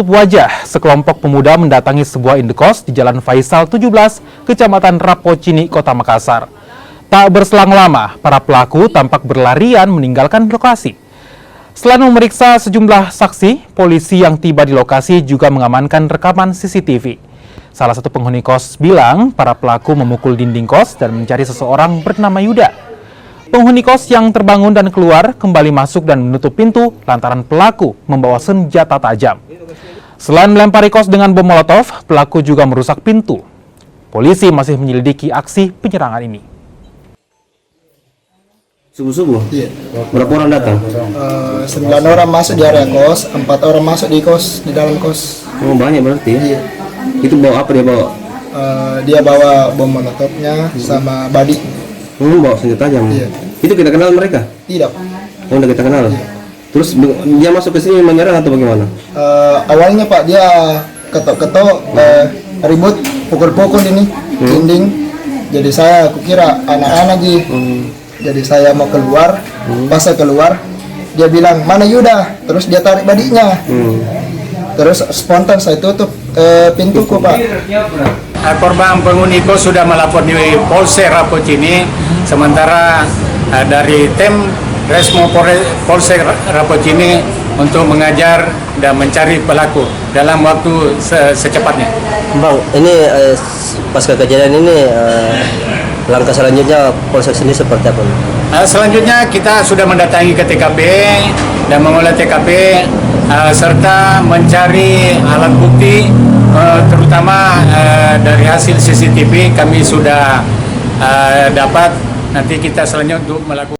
tutup wajah, sekelompok pemuda mendatangi sebuah indekos di Jalan Faisal 17, Kecamatan Rapocini, Kota Makassar. Tak berselang lama, para pelaku tampak berlarian meninggalkan lokasi. Selain memeriksa sejumlah saksi, polisi yang tiba di lokasi juga mengamankan rekaman CCTV. Salah satu penghuni kos bilang para pelaku memukul dinding kos dan mencari seseorang bernama Yuda. Penghuni kos yang terbangun dan keluar kembali masuk dan menutup pintu lantaran pelaku membawa senjata tajam. Selain melempari kos dengan bom molotov, pelaku juga merusak pintu. Polisi masih menyelidiki aksi penyerangan ini. Subuh-subuh? Iya. Berapa orang datang? 9 orang masuk di area kos, 4 orang masuk di kos, di dalam kos. Oh, banyak berarti ya? Iya. Itu bawa apa dia bawa? Dia bawa bom molotovnya sama badi. Bawa senjata tajam? Iya. Itu kita kenal mereka? Tidak. Oh, udah kita kenal? Iya. Terus dia masuk ke sini menyerang atau bagaimana? Awalnya Pak, dia ketok-ketok, ribut, pukul-pukul ini, dinding. Jadi saya kukira anak-anak Jadi saya mau keluar, pas saya keluar, dia bilang, mana Yuda? Terus dia tarik badinya. Terus spontan saya tutup pintuku, Pak. Korban penghuni kos sudah melapor di Polsek Rapocini, sementara dari tim Resmo Polsek Rapocini untuk mengajar dan mencari pelaku dalam waktu secepatnya. Bang, ini pasca kejadian ini langkah selanjutnya Polsek sendiri seperti apa? Selanjutnya kita sudah mendatangi ke TKP dan mengolah TKP serta mencari alat bukti, terutama dari hasil CCTV kami sudah dapat. Nanti kita selanjutnya untuk melakukan